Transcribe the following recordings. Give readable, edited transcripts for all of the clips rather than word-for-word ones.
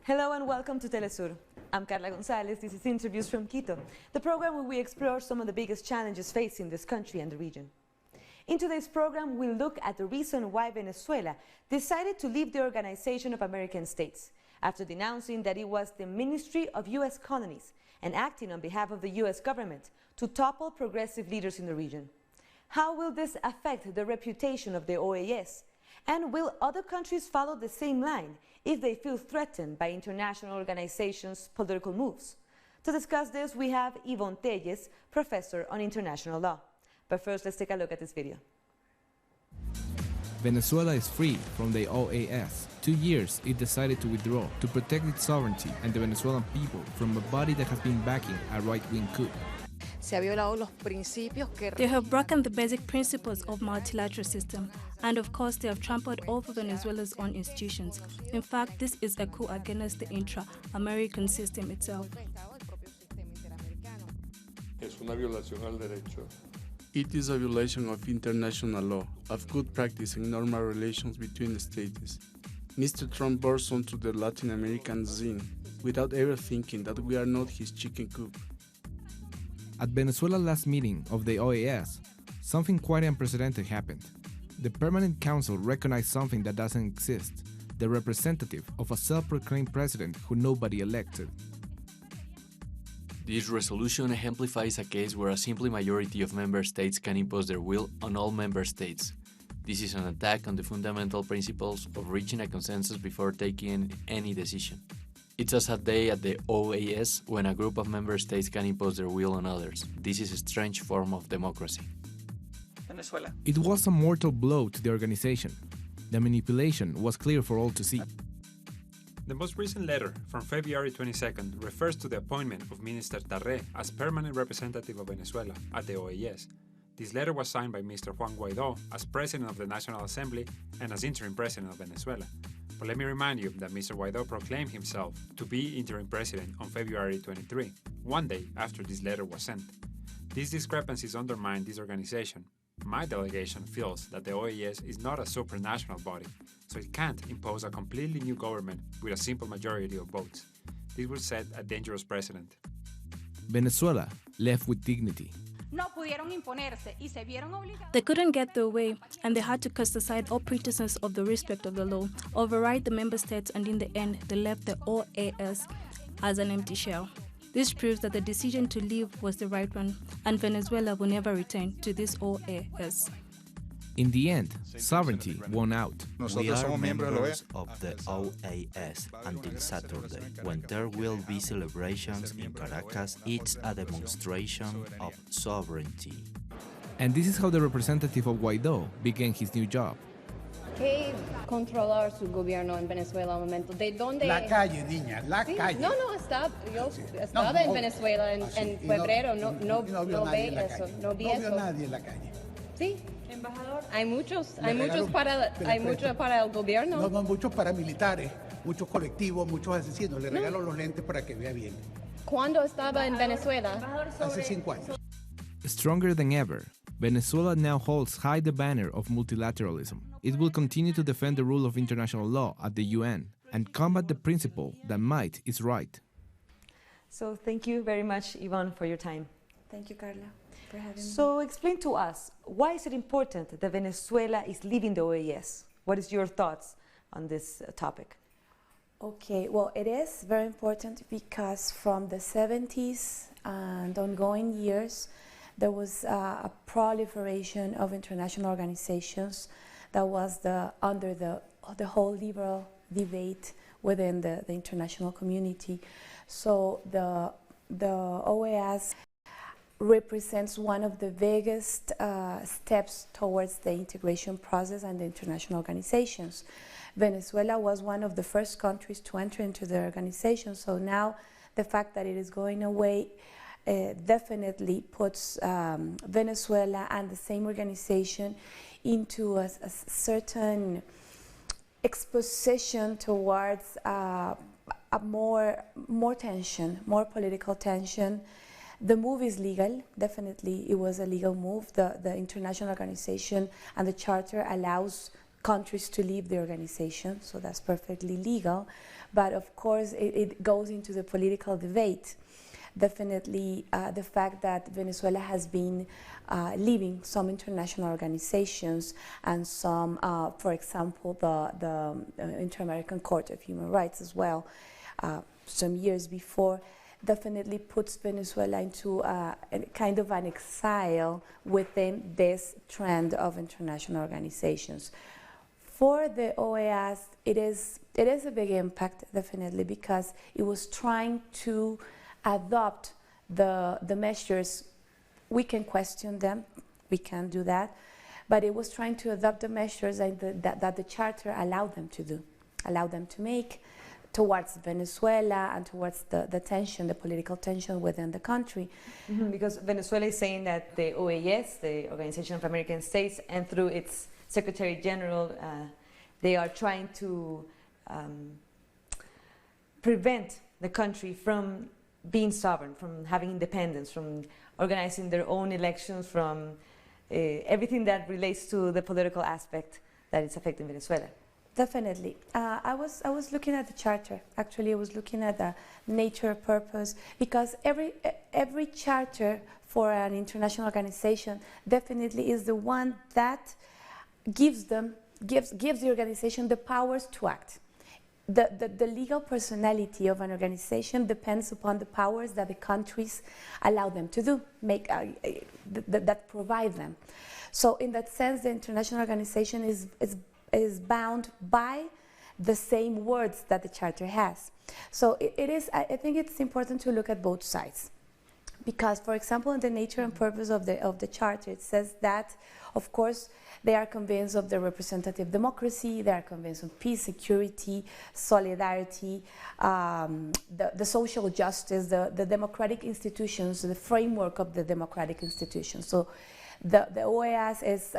Hello and welcome to Telesur. I'm Carla Gonzalez. This is Interviews from Quito, the program where we explore some of the biggest challenges facing this country and the region. In today's program, we'll look at the reason why Venezuela decided to leave the Organization of American States after denouncing that it was the Ministry of U.S. Colonies and acting on behalf of the U.S. government to topple progressive leaders in the region. How will this affect the reputation of the OAS? And will other countries follow the same line if they feel threatened by international organizations' political moves? To discuss this, we have Ivonne Tellez, professor on international law. But first, let's take a look at this video. Venezuela is free from the OAS. 2 years it decided to withdraw to protect its sovereignty and the Venezuelan people from a body that has been backing a right-wing coup. They have broken the basic principles of multilateral system, and of course they have trampled over Venezuela's own institutions. In fact, this is a coup against the intra-American system itself. It is a violation of international law, of good practice and normal relations between the states. Mr. Trump burst onto the Latin American scene without ever thinking that we are not his chicken coop. At Venezuela's last meeting of the OAS, something quite unprecedented happened. The Permanent Council recognized something that doesn't exist, the representative of a self-proclaimed president who nobody elected. This resolution exemplifies a case where a simple majority of member states can impose their will on all member states. This is an attack on the fundamental principles of reaching a consensus before taking any decision. It's a sad day at the OAS when a group of member states can impose their will on others. This is a strange form of democracy. Venezuela. It was a mortal blow to the organization. The manipulation was clear for all to see. The most recent letter, from February 22nd, refers to the appointment of Minister Tarré as permanent representative of Venezuela at the OAS. This letter was signed by Mr. Juan Guaidó as President of the National Assembly and as Interim President of Venezuela. But let me remind you that Mr. Guaidó proclaimed himself to be Interim President on February 23, one day after this letter was sent. These discrepancies undermine this organization. My delegation feels that the OAS is not a supranational body, so it can't impose a completely new government with a simple majority of votes. This would set a dangerous precedent. Venezuela left with dignity. They couldn't get their way, and they had to cast aside all pretenses of the respect of the law, override the member states, and in the end, they left the OAS as an empty shell. This proves that the decision to leave was the right one, and Venezuela will never return to this OAS. In the end, sovereignty won out. We are members of the OAS until Saturday, when there will be celebrations in Caracas. It's a demonstration of sovereignty. And this is how the representative of Guaidó began his new job. ¿Qué controla su gobierno en Venezuela al momento? ¿De dónde? La calle, niña, la calle. No, yo estaba en Venezuela en febrero, no vi eso. No vio nadie en la calle. Sí. Embajador. Hay muchos para el gobierno. No, muchos paramilitares, muchos colectivos, muchos asesinos. Le regalo los lentes para que vea bien. ¿Cuándo estaba en Venezuela? Hace 5 años. Stronger than ever, Venezuela now holds high the banner of multilateralism. It will continue to defend the rule of international law at the UN and combat the principle that might is right. So thank you very much, Ivonne, for your time. Thank you, Carla, for having me. So explain to us, why is it important that Venezuela is leaving the OAS? What is your thoughts on this topic? Okay, well, it is very important because from the 70s and ongoing years, there was a proliferation of international organizations that was under the whole liberal debate within the international community. So the OAS represents one of the biggest steps towards the integration process and the international organizations. Venezuela was one of the first countries to enter into the organization, so now the fact that it is going away definitely puts Venezuela and the same organization into a certain exposition towards more tension, more political tension. The move is legal, definitely it was a legal move. The international organization and the charter allows countries to leave the organization, so that's perfectly legal. But of course, it goes into the political debate. Definitely, the fact that Venezuela has been leaving some international organizations and some, for example, the Inter-American Court of Human Rights as well, some years before, definitely puts Venezuela into a kind of an exile within this trend of international organizations. For the OAS, it is a big impact, definitely, because it was trying to adopt the measures. We can question them, we can do that, but it was trying to adopt the measures that the Charter allowed them to do, allowed them to make towards Venezuela and towards the tension, the political tension within the country. Mm-hmm, because Venezuela is saying that the OAS, the Organization of American States, and through its Secretary General, they are trying to prevent the country from being sovereign, from having independence, from organizing their own elections, from everything that relates to the political aspect that is affecting Venezuela. Definitely. I was looking at the Charter. Actually, I was looking at the nature, purpose, because every charter for an international organization definitely is the one that gives the organization the powers to act. The legal personality of an organization depends upon the powers that the countries allow them to do, that provide them. So in that sense, the international organization is bound by the same words that the Charter has. So I think it's important to look at both sides. Because, for example, in the nature and purpose of the Charter, it says that, of course, they are convinced of the representative democracy, they are convinced of peace, security, solidarity, the social justice, the democratic institutions, the framework of the democratic institutions. So the OAS is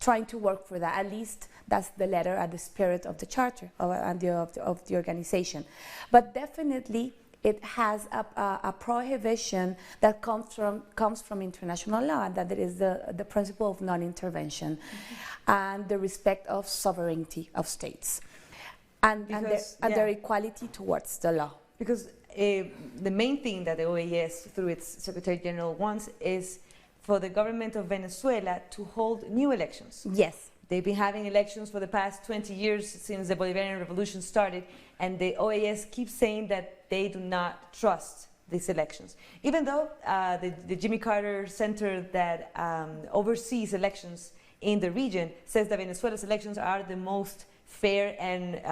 trying to work for that. At least that's the letter and the spirit of the Charter of the organization. But definitely, it has a prohibition that comes from international law, and that it is the principle of non-intervention and the respect of sovereignty of states and their equality towards the law. Because the main thing that the OAS, through its Secretary General, wants is for the government of Venezuela to hold new elections. Yes. They've been having elections for the past 20 years since the Bolivarian Revolution started, and the OAS keeps saying that they do not trust these elections. Even though the Jimmy Carter Center that oversees elections in the region says that Venezuela's elections are the most fair and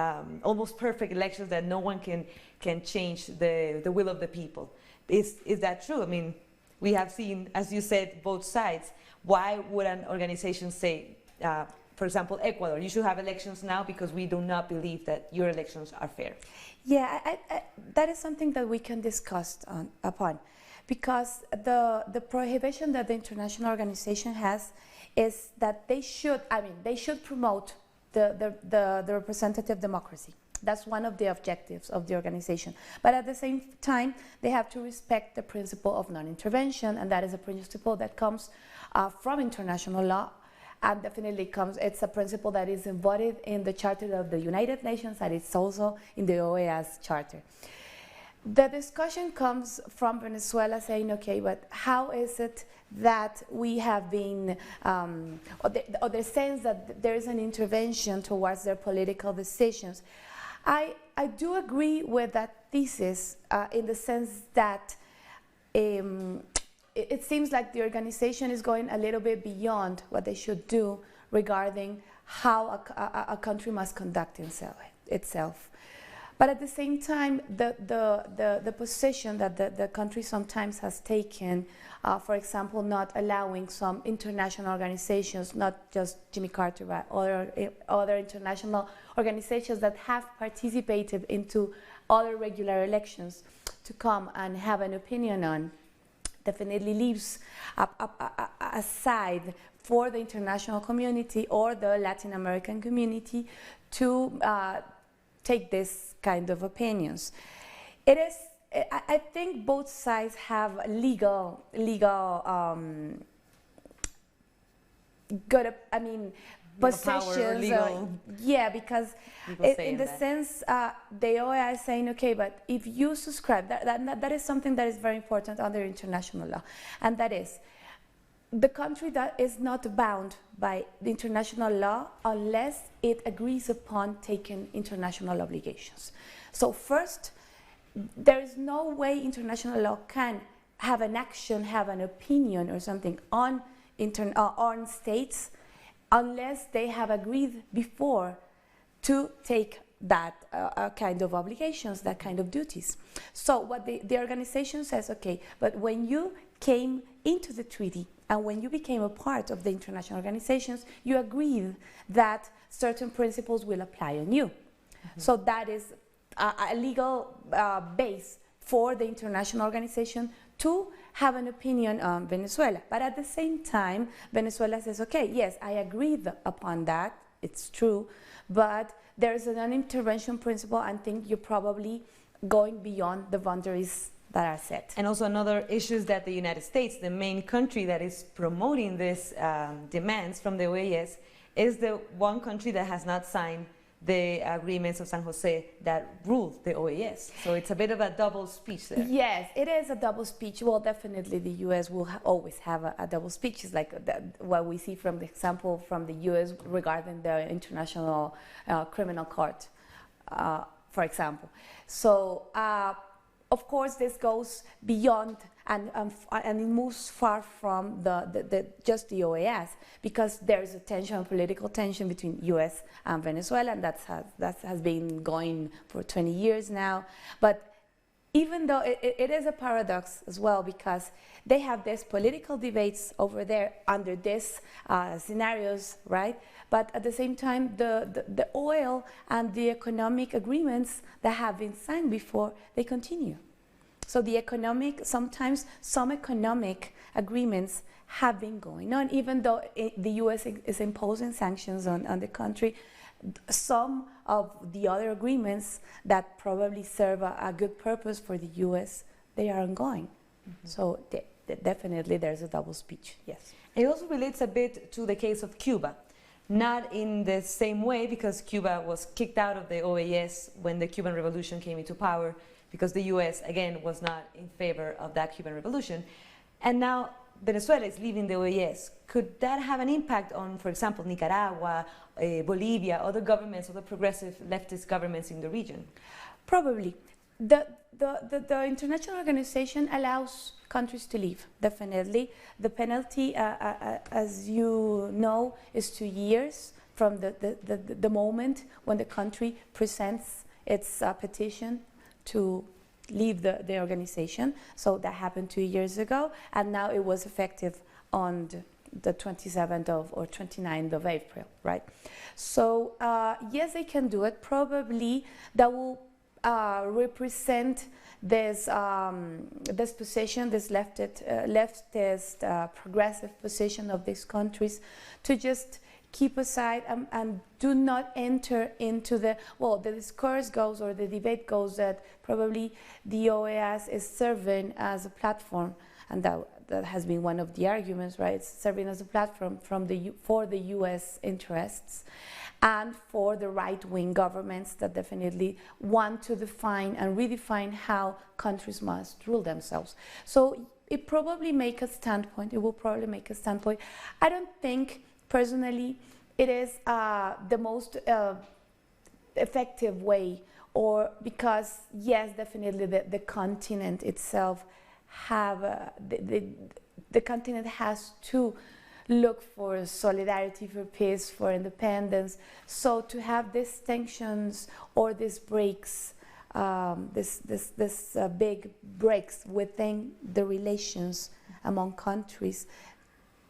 almost perfect elections, that no one can change the will of the people. Is that true? I mean, we have seen, as you said, both sides. Why would an organization say, for example, Ecuador, you should have elections now because we do not believe that your elections are fair? Yeah, that is something that we can discuss upon, because the prohibition that the international organization has is that they should promote the representative democracy. That's one of the objectives of the organization. But at the same time, they have to respect the principle of non-intervention, and that is a principle that comes from international law. And definitely it's a principle that is embodied in the Charter of the United Nations, and it's also in the OAS Charter. The discussion comes from Venezuela saying, okay, but how is it that we have been, or the sense that there is an intervention towards their political decisions? I do agree with that thesis in the sense that it seems like the organization is going a little bit beyond what they should do regarding how a country must conduct itself. But at the same time, the position that the country sometimes has taken, for example, not allowing some international organizations, not just Jimmy Carter, but other international organizations that have participated into other regular elections to come and have an opinion on, definitely leaves aside for the international community or the Latin American community to take this kind of opinions. It is, I think both sides have positions. Legal, yeah, because in the sense, the OAS is saying, okay, but if you subscribe, that is something that is very important under international law, and that is, the country that is not bound by the international law unless it agrees upon taking international obligations. So first, there is no way international law can have an action, have an opinion or something on states unless they have agreed before to take that kind of obligations, that kind of duties. So what the organization says, okay, but when you came into the treaty and when you became a part of the international organizations, you agreed that certain principles will apply on you. So that is a legal base for the international organization to have an opinion on Venezuela. But at the same time, Venezuela says, okay, yes, I agreed upon that, it's true, but there's a non-intervention principle and think you're probably going beyond the boundaries that are set. And also another issue is that the United States, the main country that is promoting these demands from the OAS, is the one country that has not signed the agreements of San Jose that rule the OAS. So it's a bit of a double speech there. Yes, it is a double speech. Well, definitely the U.S. will always have a double speech. It's like what we see from the example from the U.S. regarding the International Criminal Court, for example. So, of course, this goes beyond and it moves far from just the OAS, because there's a tension, political tension between U.S. and Venezuela, and that has been going for 20 years now. But even though it is a paradox as well, because they have these political debates over there under these scenarios, right? But at the same time, the oil and the economic agreements that have been signed before, they continue. So the sometimes some economic agreements have been going on, even though the U.S. is imposing sanctions on the country. Some of the other agreements that probably serve a good purpose for the U.S., they are ongoing. So definitely there's a double speech, yes. It also relates a bit to the case of Cuba. Not in the same way, because Cuba was kicked out of the OAS when the Cuban Revolution came into power, because the U.S., again, was not in favor of that Cuban Revolution. And now Venezuela is leaving the OAS. Could that have an impact on, for example, Nicaragua, Bolivia, other governments, other progressive leftist governments in the region? Probably. The international organization allows countries to leave, definitely. The penalty, as you know, is 2 years from the moment when the country presents its petition to leave the organization. So that happened 2 years ago, and now it was effective on the 27th or 29th of April, right? So yes, they can do it. Probably that will represent this position, this leftist progressive position of these countries, to just keep aside and do not enter into the discourse goes, or the debate goes, that probably the OAS is serving as a platform, and that has been one of the arguments, right? It's serving as a platform for the U.S. interests and for the right-wing governments that definitely want to define and redefine how countries must rule themselves. So it probably make a standpoint. It will probably make a standpoint. I don't think, personally, it is the most effective way, or because, yes, definitely the continent itself the continent has to look for solidarity, for peace, for independence. So to have these tensions or these breaks, this big breaks within the relations among countries,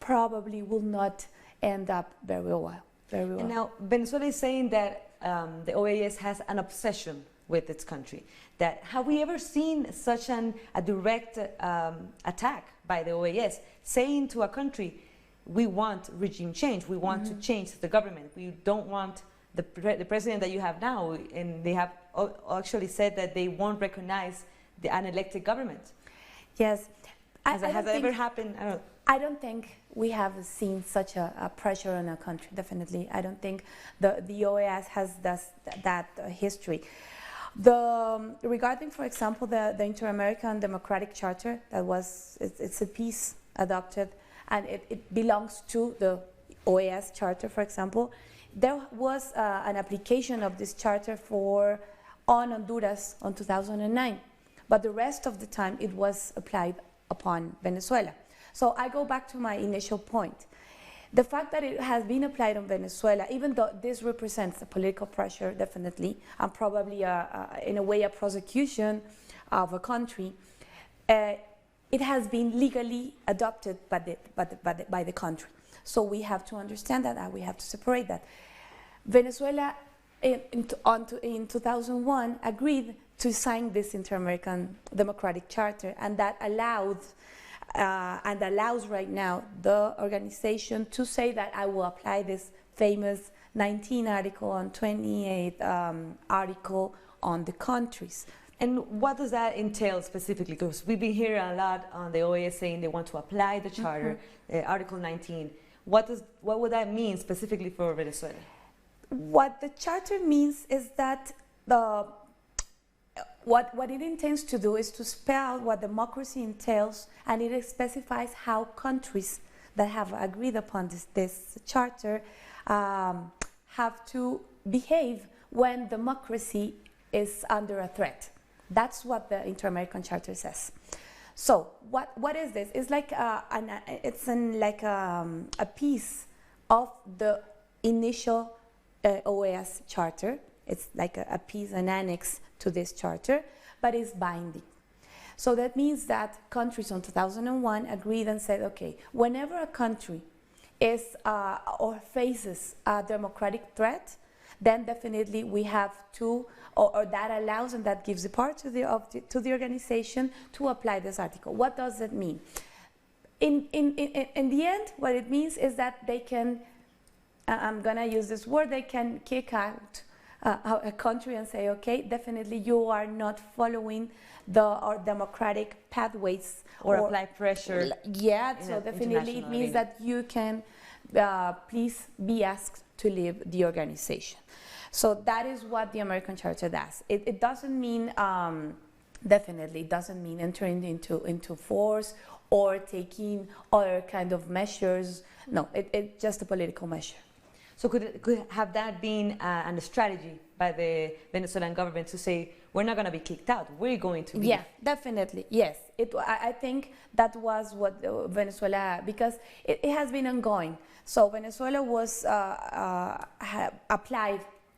probably will not end up very well. And now Venezuela is saying that the OAS has an obsession with its country. That have we ever seen such a direct attack by the OAS, saying to a country, we want regime change, we want to change the government, we don't want the president that you have now, and they have actually said that they won't recognize the unelected government. Yes. Has that ever happened? I don't know. I don't think we have seen such a pressure on our country, definitely. I don't think the OAS has that history. Regarding, for example, the Inter-American Democratic Charter, it's a piece adopted, and it belongs to the OAS Charter, for example. There was an application of this charter on Honduras in 2009, but the rest of the time it was applied upon Venezuela. So I go back to my initial point. The fact that it has been applied on Venezuela, even though this represents a political pressure, definitely, and probably in a way a prosecution of a country, it has been legally adopted by the country. So we have to understand that, and we have to separate that. Venezuela in 2001 agreed to sign this Inter-American Democratic Charter, and that allows right now the organization to say that I will apply this famous 19 article and 28 article on the countries. And what does that entail specifically? Because we've been hearing a lot on the OAS saying they want to apply the charter, Article 19. What would that mean specifically for Venezuela? What the charter means is that what it intends to do is to spell out what democracy entails, and it specifies how countries that have agreed upon this charter have to behave when democracy is under a threat. That's what the Inter-American Charter says. So what is this? It's like a piece of the initial OAS Charter. It's like a piece, an annex to this charter, but it's binding. So that means that countries in 2001 agreed and said, okay, whenever a country is or faces a democratic threat, then definitely we have to, or that allows and that gives the power to the organization to apply this article. What does it mean? In the end, what it means is that they can, I'm going to use this word, they can kick out a country and say, okay, definitely you are not following our democratic pathways. Or apply pressure. Yeah, so definitely it means that you can please be asked to leave the organization. So that is what the American Charter does. It doesn't mean, definitely, it doesn't mean entering into force or taking other kind of measures. No, it's just a political measure. So could have that been a strategy by the Venezuelan government to say, we're not going to be kicked out, we're going to be? Yeah, definitely, yes. I think that was what Venezuela, because it has been ongoing. So Venezuela was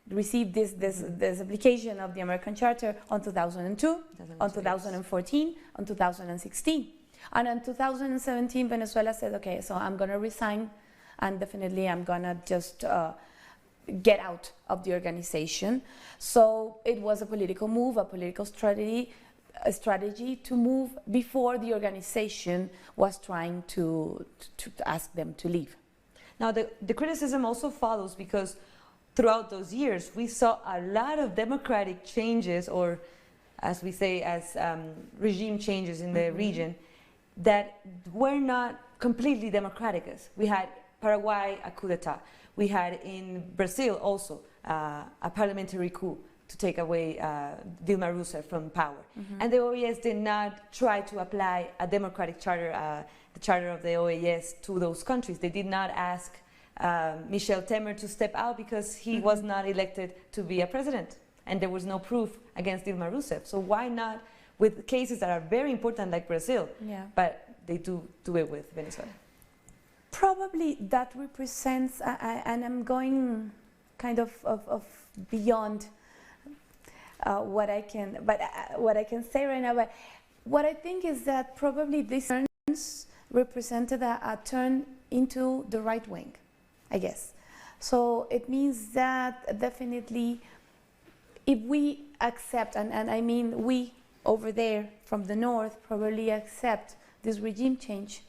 received this application of the American Charter on 2002, on 2014, on 2016. And in 2017, Venezuela said, okay, so I'm going to resign, and definitely I'm going to just get out of the organization. So it was a political move, a political strategy to move before the organization was trying to ask them to leave. Now the criticism also follows because throughout those years we saw a lot of democratic changes, or as we say, as regime changes in the region that were not completely democratic. We had Paraguay, a coup d'etat. We had in Brazil also a parliamentary coup to take away Dilma Rousseff from power. And the OAS did not try to apply a democratic charter, the charter of the OAS, to those countries. They did not ask Michel Temer to step out because he was not elected to be a president. And there was no proof against Dilma Rousseff. So why not with cases that are very important like Brazil, but they do it with Venezuela? Probably that represents, and I'm going kind of beyond what I can say right now. But what I think is that probably this turns represented a turn into the right wing, I guess. So it means that definitely, if we accept, and I mean we over there from the north probably accept this regime change,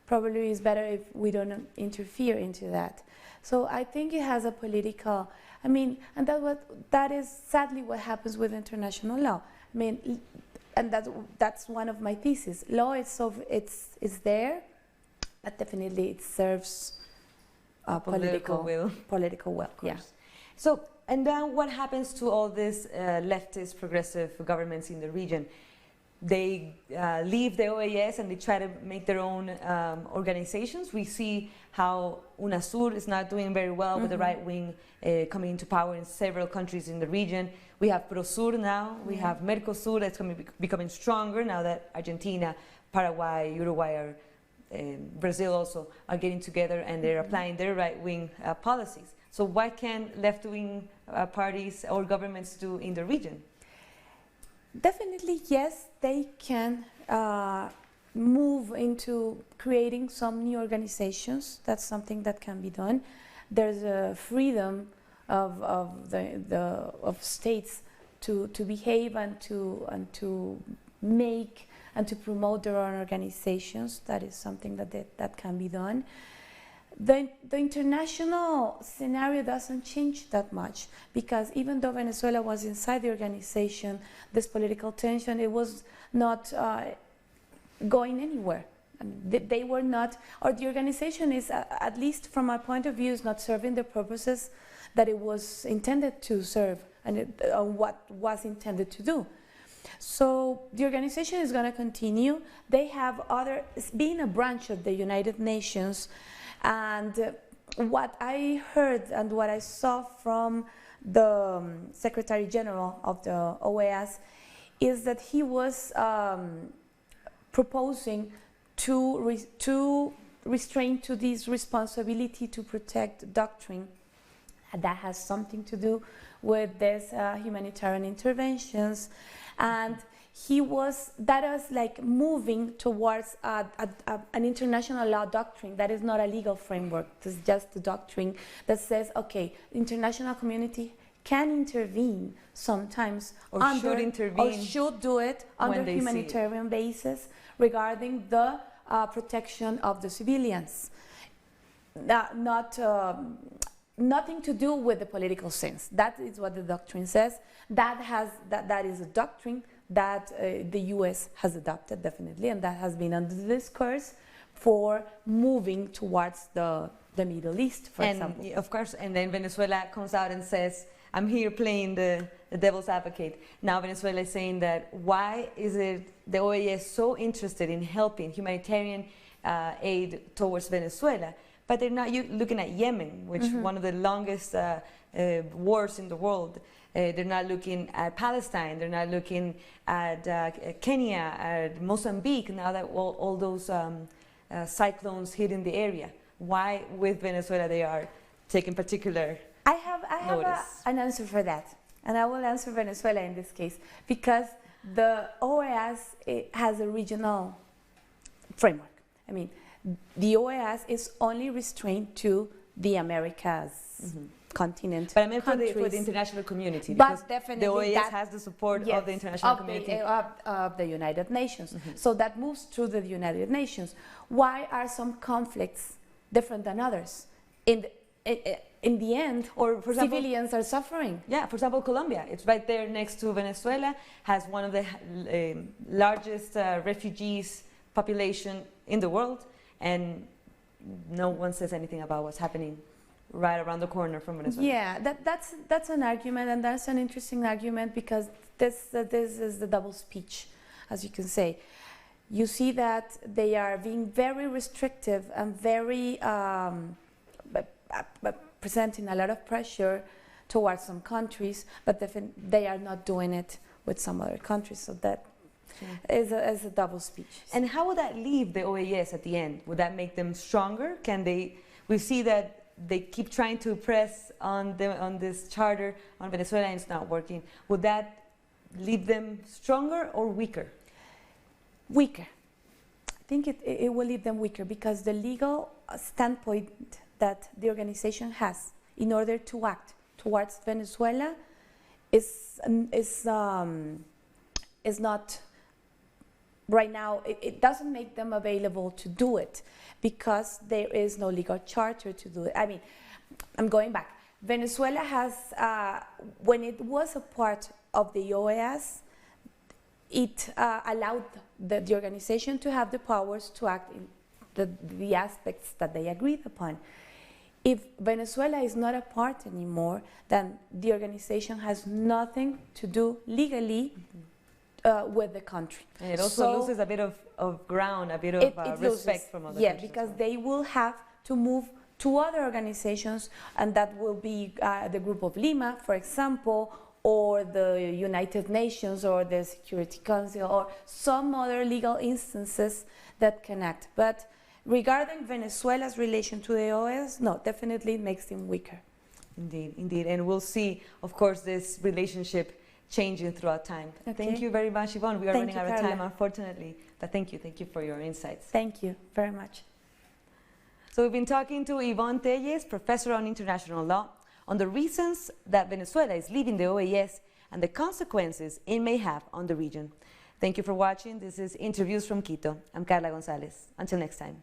probably is better if we don't interfere into that. So I think it has a political, I mean, and that is sadly what happens with international law. I mean, and that's one of my theses. Law is there, but definitely it serves political will. Political will, yeah. So, and then what happens to all these leftist progressive governments in the region? They leave the OAS and they try to make their own organizations. We see how UNASUR is not doing very well with the right wing coming into power in several countries in the region. We have PROSUR now, we have Mercosur that's becoming stronger now that Argentina, Paraguay, Uruguay, Brazil also are getting together and they're applying their right-wing policies. So what can left-wing parties or governments do in the region? Definitely, yes, they can move into creating some new organizations. That's something that can be done. There's a freedom of states to behave and to make and to promote their own organizations. That is something that can be done. The international scenario doesn't change that much, because even though Venezuela was inside the organization, this political tension, it was not going anywhere. They were not, or the organization is, at least from my point of view, is not serving the purposes that it was intended to serve and what was intended to do. So the organization is going to continue. They have being a branch of the United Nations, and what I heard and what I saw from the Secretary General of the OAS is that he was proposing to restrain to this responsibility to protect doctrine. And that has something to do with this humanitarian interventions, and that was like moving towards an international law doctrine that is not a legal framework. It's just a doctrine that says, okay, international community can intervene sometimes, or should do it under humanitarian basis regarding the protection of the civilians. Nothing to do with the political sense. That is what the doctrine says. That is a doctrine that the U.S. has adopted, definitely, and that has been under the discourse for moving towards the Middle East, for example. Of course, and then Venezuela comes out and says, I'm here playing the devil's advocate. Now Venezuela is saying that why is it the OAS so interested in helping humanitarian aid towards Venezuela? But they're not looking at Yemen, which one of the longest wars in the world. They're not looking at Palestine. They're not looking at Kenya, at Mozambique, now that all those cyclones hit in the area. Why with Venezuela they are taking particular I have an answer for that. And I will answer Venezuela in this case, because the OAS has a regional framework. I mean, the OAS is only restrained to the Americas continent. But I mean for the international community, but definitely the OAS has the support of the international community. Of the United Nations. So that moves through the United Nations. Why are some conflicts different than others? In the end, or for example, civilians are suffering. Yeah, for example, Colombia. It's right there next to Venezuela, has one of the largest refugees population in the world, and no one says anything about what's happening right around the corner from Venezuela. Yeah, that's an argument, and that's an interesting argument, because this is the double speech, as you can say. You see that they are being very restrictive and very presenting a lot of pressure towards some countries, but they are not doing it with some other countries. So that is a double speech. And how would that leave the OAS at the end? Would that make them stronger? We see that they keep trying to press on this charter on Venezuela and it's not working. Would that leave them stronger or weaker? Weaker. I think it will leave them weaker, because the legal standpoint that the organization has in order to act towards Venezuela is not right now. It doesn't make them available to do it, because there is no legal charter to do it. I mean, I'm going back. Venezuela has, when it was a part of the OAS, it allowed the organization to have the powers to act the aspects that they agreed upon. If Venezuela is not a part anymore, then the organization has nothing to do legally with the country. And it also loses a bit of ground, a bit of respect from other countries. Yeah, because they will have to move to other organizations, and that will be the Group of Lima, for example, or the United Nations, or the Security Council, or some other legal instances that connect. But regarding Venezuela's relation to the OAS, no, definitely it makes them weaker. Indeed, indeed. And we'll see, of course, this relationship changing throughout time. Okay. Thank you very much, Ivonne. We are running out of time, Carla. unfortunately. But thank you for your insights. Thank you very much. So we've been talking to Ivonne Tellez, professor on international law, on the reasons that Venezuela is leaving the OAS and the consequences it may have on the region. Thank you for watching. This is Interviews from Quito. I'm Carla Gonzalez. Until next time.